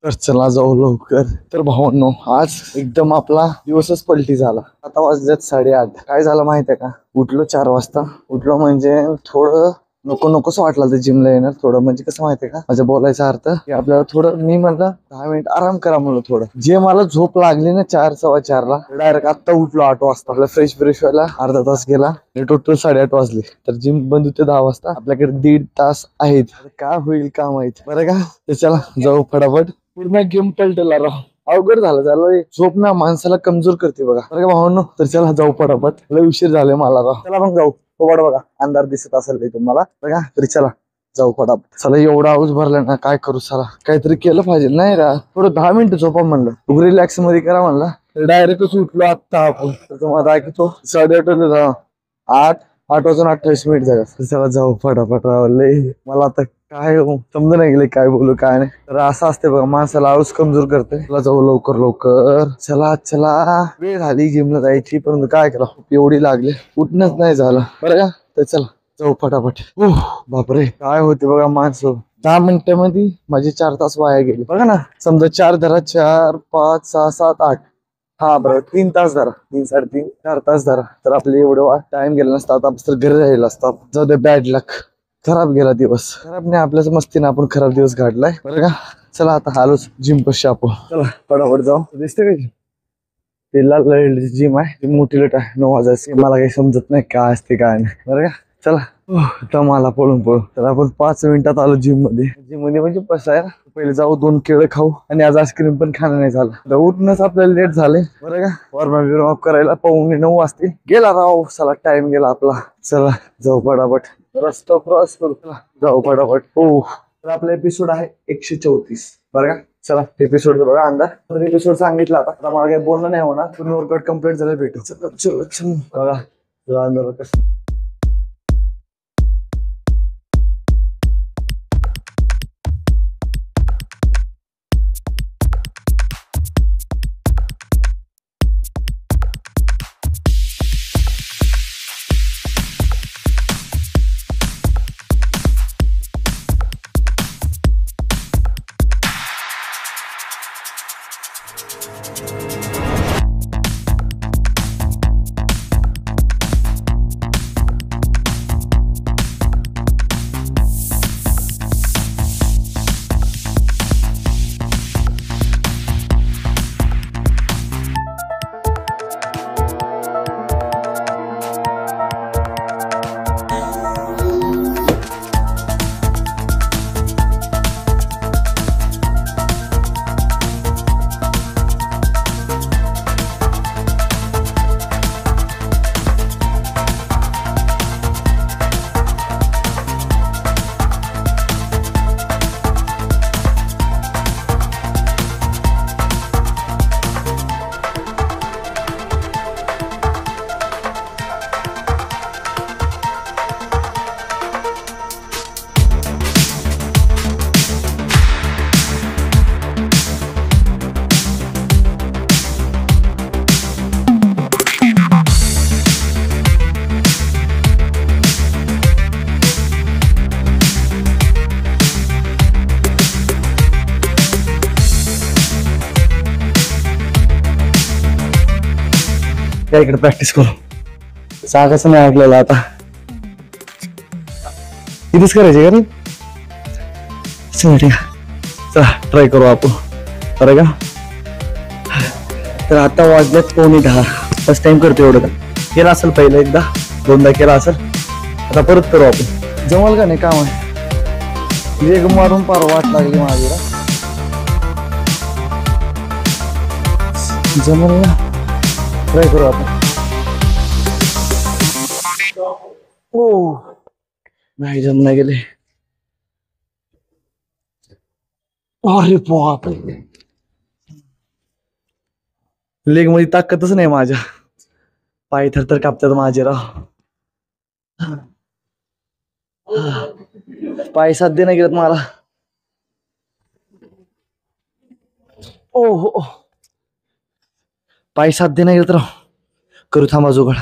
तर चला जाऊ लवकर. तर भावांनो, आज एकदम आपला दिवसच पलटी झाला. आता वाजल्यात 8:30. काय झालं माहितीये का, उठलो 4 वाजता. उठलो म्हणजे थोडं नको नकोस वाटलं तर जिमला येणार. थोडं म्हणजे कसं माहितीये का, माझा बोलायचा अर्थ की आपल्याला थोडं, मी म्हणलं 10 मिनिट आराम करा म्हणलं. थोडं जे मला झोप लागली ना 4 4:15 ला, डायरेक्ट आता उठलो 8 वाजता. आपला फ्रेश व्हायला अर्धा तास गेला. टोटल 8:30 वाजले. तर जिम बंद होते 10 वाजता. आपल्याकडे 1.5 तास आहेत. काय होईल का माहित, बरं का. तर चला जाऊ फटाफट. पूर्ण गेम पलटला राव. अवघड झालं. झोप ना माणसाला कमजोर करते बघा, बरं का भावांनो. तर चला जाऊ फटाफट, लय उशीर झाले मला राव. चला मग जाऊ. बघा अंधार दिसत असेल तुम्हाला, बघा. तरी चला जाऊ फटाफट. चला एवढा आऊस भरला ना, काय करू. चला काहीतरी केलं पाहिजे. नाही रा, थोडं 10 मिनिटं झोपा म्हणलं, रिलॅक्स मध्ये करा म्हणलं. डायरेक्टच उठलो आता आपण. तर तुम्हाला ऐकतो 8:30 8 वाजून 28 मिनिट झालं. चला जाऊ फटाफट राव. लय मला आता काय समजा नाही गेले काय बोलू काय नाही. तर असं असते बघा, माणसाला आळस कमजोर करते. चला जाऊ लवकर लवकर. चला वेळ झाली जिमला जायची, परंतु काय करा, एवढी लागली उठणंच नाही झालं, बरं का. तर चला जाऊ फटाफट. बापरे, काय होते बघा माणसं. 10 मिनिटांमध्ये माझे 4 तास वाया गेले बघा ना. समजा 4 धरा, 4 5 6 7 8, हा बरोबर 3 तास धरा, 3 3.5 4 तास धरा. तर आपले एवढं टाइम गेला नसता, आता तर घरी राहिला असता. जाऊ दे, बॅड लक. खराब गेला दिवस. खराब नाही, आपल्याच मस्तीने आपण खराब दिवस घातलाय, बरं का. चला आता आलोच जिम पशी आपण. चला फटाफट जाऊ. दिसते का ते जिम आहे, ती मोठी लट आहे. 9 वाजायची. मला काही समजत नाही काय असते काय नाही, बरं का. चला दमाला पळून तर आपण 5 मिनिटात आलो जिम मध्ये म्हणजे बसायला. पहिले जाऊ 2 केळं खाऊ, आणि आज आईस्क्रीम पण खाणं नाही झालं. उठणंच आपल्याला लेट झाले, बरं का. वॉर्मअप करायला 9:15 वाजते. गेला राव, चला टाइम गेला आपला. चला जाऊ फटाफट, रस्ता क्रॉस करू. चला जाऊ फटाफट. तर आपला एपिसोड आहे 134, बरं का. चला एपिसोड बघा. अंदाज एपिसोड सांगितला. आता मला काही बोलणं नाही होणार. तुम्ही वर्कआउट कम्प्लीट झालं, भेटू. चल बघा अंदाज कसं. त्या इकडे प्रॅक्टिस करू. सांगायचं नाही ऐकलेलं. आता इथेच करायचे का रे. ठीक आहे, चला ट्राय करू आपण, बरं का. तर आता वाजल्यात 9:15. फर्स्ट टाइम करतो एवढं. का केलं असेल पहिलं, एकदा 2दा केला असेल. आता परत करू आपण. जमल का नाही काम आहे. वेग मारून पार वाट लागली माझी. जमल ना, ट्राय करू आपण. नाही जमना गेले. अरे बाप, लेग मध्ये ताकदच नाही माझ्या. पाय थरथर कापतात माझे राव. पाय साध्य नाही गेलं मला. ओ पाय साध्य नाही गेलं राव. करू थांबा जुगाड.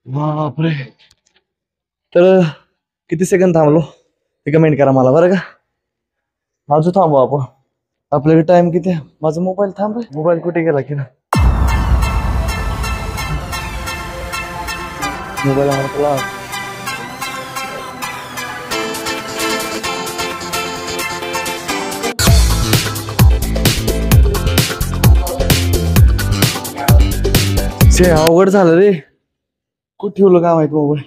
बापरे. तर किती सेकंद थांबलो ते कमेंट करा मला बरं का. अजून थांबू आपण. आपल्याकडे टाइम किती आहे? माझा मोबाईल थांब रे. मोबाईल कुठे गेला की ना. मोबाईल आपला शे अवघड झालं रे. कुठे ठेवलं काय माहित मोबाईल.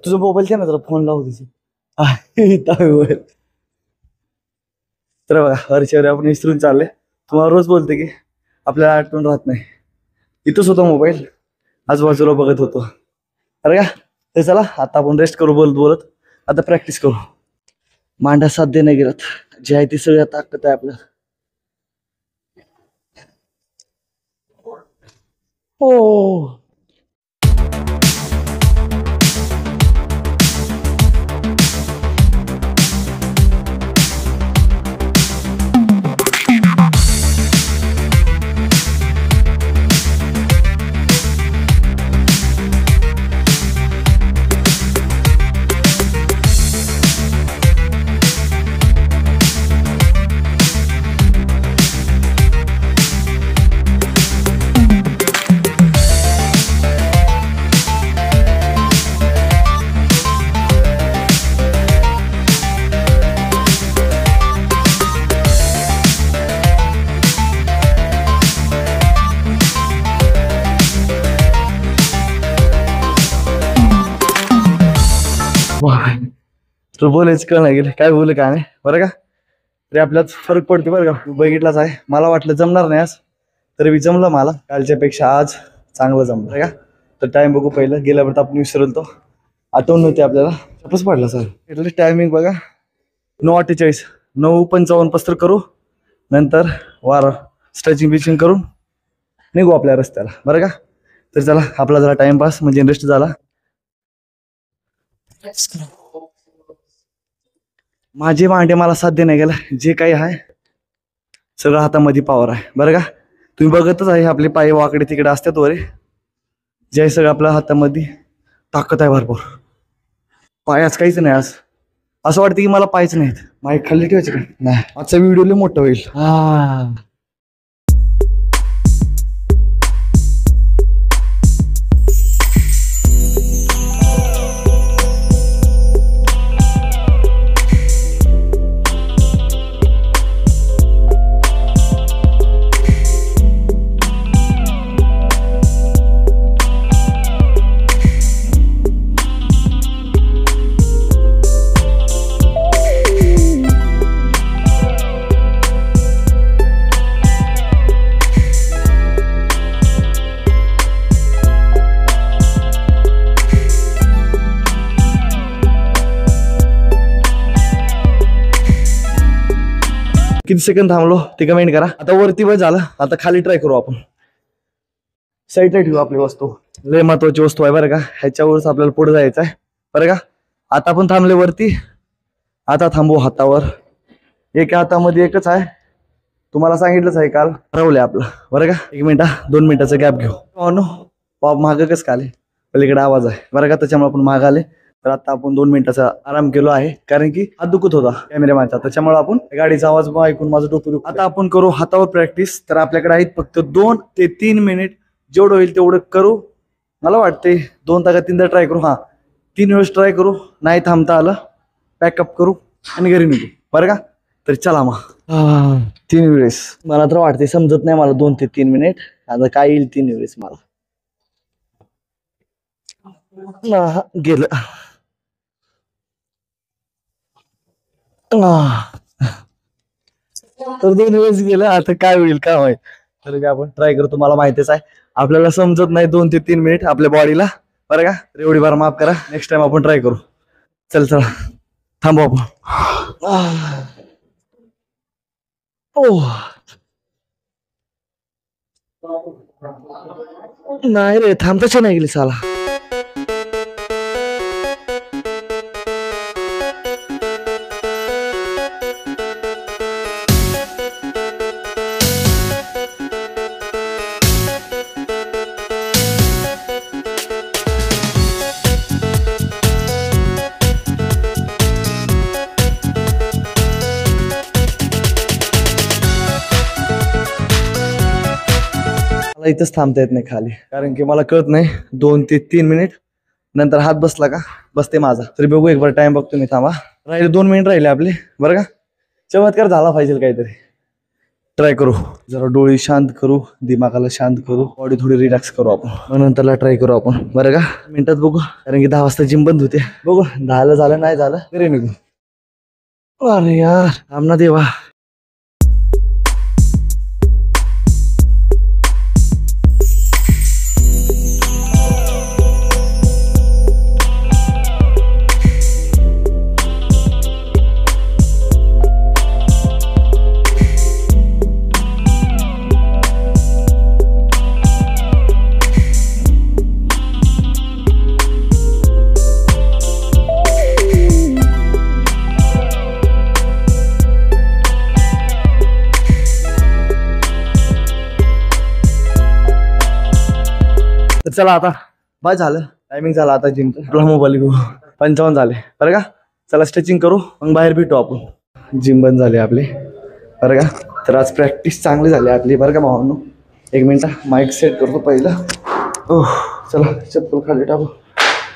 तुझा मोबाईल घ्या ना जरा फोन लावू तिथे. तर बघा हरशेवर आपण विसरून चालले. तुम्हाला रोज बोलते की आपल्याला आठवण राहत नाही. इथंच होता मोबाईल आजूबाजूला बघत होतो. अरे का ते चला आता आपण रेस्ट करू बोलत बोलत. आता प्रॅक्टिस करू. मांडा साथ नाही गेलात जे आहे ती सगळ्या ताकद आहे आपल्याला. हो तर बोलायचं कळ नाही गेलं काय बोलू काय नाही बरं का. तरी आपल्यात फरक पडते बरं का. बघितलाच आहे. मला वाटलं जमणार नाही आज तरी बी जमलं मला. कालच्या पेक्षा आज चांगलं जमलं बरं का. तर टाइम बघू पहिलं गेल्यावर आपण विसरलो. आठवण नव्हती आपल्याला. चपच पडला सर. એટલે टायमिंग बघा 9:48 9:55 पस्तर करू. नंतर वार स्ट्रेचिंग बिचिंग करून निघू आपल्या रस्त्याला बरं का. तर चला आपला जरा टाइमपास म्हणजे रेस्ट झाला. माझे मांडे मला साध्य नाही गेला. जे काही आहे सगळं हातामध्ये पावर आहे बरं का. तुम्ही बघतच आहे आपले पाय वाकडे तिकडे असतात वरे. जे सगळं आपल्या हातामध्ये ताकद आहे भरपूर. पायाच काहीच नाही आज. असं वाटतं की मला पायच नाहीत. माईक खाली ठेवायचे का नाही. आजचा व्हिडिओ लय मोठा होईल. किती सेकंद थांबलो ते कमेंट करा. आता वरती बस झालं. आता खाली ट्राय करू आपण. साईडला ठेवू आपली वस्तू. लय महत्वाची वस्तू आहे बरं का. ह्याच्यावरच आपल्याला पुढे जायचं आहे बरं का. आता आपण थांबले वरती. आता थांबू हातावर. एका हातामध्ये एकच आहे. तुम्हाला सांगितलंच आहे काल ठरवलंय आपलं बरं का. 1 मिनिट 2 मिनिटाचा गॅप घेऊ. पाप मागं कसं का आले. पलीकडे आवाज आहे बरं का त्याच्यामुळे आपण माग आले. तर आता आपण 2 मिनिटाचा आराम केलो आहे कारण की हात दुखत होता कॅमेरामॅनचा. त्याच्यामुळे आपण गाडीचा आवाज ऐकून माझं डोकं दुखत. आता आपण करू हातावर प्रॅक्टिस. तर आपल्याकडे आहेत फक्त 2 ते 3 मिनिट. जेवढं होईल तेवढं करू. मला वाटते 2 का 3दा ट्राय करू. 3 वेळेस ट्राय करू. नाही थांबता आलं पॅकअप करू आणि घरी निघू बरं का. तर चला मग 3 वेळेस. मला तर वाटते समजत नाही मला 2 ते 3 मिनिट. आता काय येईल 3 वेळेस मला गेलं. तर 2 वेळेस गेलं. आता काय होईल काय माहित. तर आपण ट्राय करू. तुम्हाला माहितीच आहे आपल्याला समजत नाही 2 ते 3 मिनिट आपल्या बॉडीला बरं का. तर एवढी बार माफ करा. नेक्स्ट टाइम आपण ट्राय करू. चल चला थांबू आपण. नाही रे थांबताच नाही गेली साला. इथंच थांबता येत नाही खाली, कारण की मला कळत नाही 2 ते 3 मिनिट नंतर हात बसला का बसते माझा. तरी बघू एक बार टाइम बघतो मी. थांबा, राहिले 2 मिनिट राहिले आपले बरं का. चमत्कार झाला पाहिजे काहीतरी. ट्राय करू, जरा डोळे शांत करू, दिमागाला शांत करू, बॉडी थोडी रिलॅक्स करू आपण, मग नंतरला ट्राय करू आपण बरं का. मिनिटात बघू, कारण की 10 वाजता जिम बंद होते. बघू झालं नाही झालं तरी निघू. अरे यार आमना देवा. तर चला आता बाय झालं, टायमिंग झाला आता जिमचं. आपला मोबाईल घेऊ. 55 झाले बरं का. चला स्ट्रेचिंग करू, मग बाहेर भेटू आपण. जिम बंद झाली आपली बरं का. तर आज प्रॅक्टिस चांगली झाली आपली बरं का भावांनो. 1 मिनिट माईक सेट करतो पहिलं. ओह चला चप्पल खाली टाकू.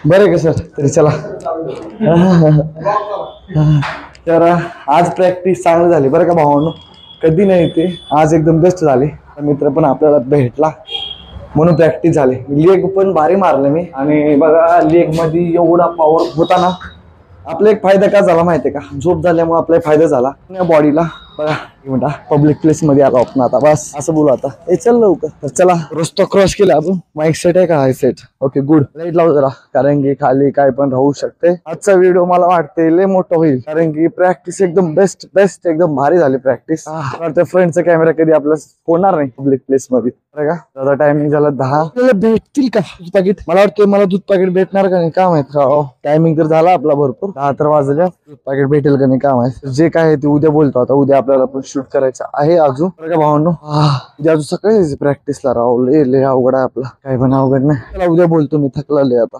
बरं का सर. तरी चला. तर आज प्रॅक्टिस चांगली झाली बरं का भावांनो. कधी नाही ते आज एकदम बेस्ट झाली. मित्र पण आपल्याला भेटला म्हणून प्रॅक्टिस झाली. लेग पण भारी मारलं मी. आणि बघा लेग मध्ये एवढा पॉवर होता ना. आपला एक फायदा काय झाला माहितीये का, झोप झाल्यामुळे आपला फायदा झाला बॉडीला. बघा म्हणता पब्लिक प्लेस मध्ये आलो आपण आता. बस असं बोलू आता. हे चल लवकर. तर चला रस्ता क्रॉस केला आपण. माईक सेट आहे का? हाय सेट. Okay good. लाईट लावू जरा, कारण की खाली काय पण राहू शकते. आजचा व्हिडिओ मला वाटते लय मोठा होईल, कारण की प्रॅक्टिस एकदम बेस्ट एकदम भारी झाली प्रॅक्टिस. फ्रंटचा कॅमेरा कधी आपला होणार नाही पब्लिक प्लेस मध्ये बरं का. आता टायमिंग झाला 10. भेटतील का दूध पाकिट? मला वाटतं मला दूध पाकिट भेटणार का नाही काय माहित. टायमिंग तर झाला आपला भरपूर. 10 तर वाजल्या. दूध पाकिट भेटेल का नाही काय माहित. जे काय आहे ते उद्या बोलतो. आता उद्या आपल्याला पण शूट करायचं आहे अजून बरं का भावांनो. उद्या अजून सकाळी प्रॅक्टिसला राहू. लय अवघड आहे आपला. काय पण अवघड नाही. चला उद्या बोलतो मी. थकला लय आता.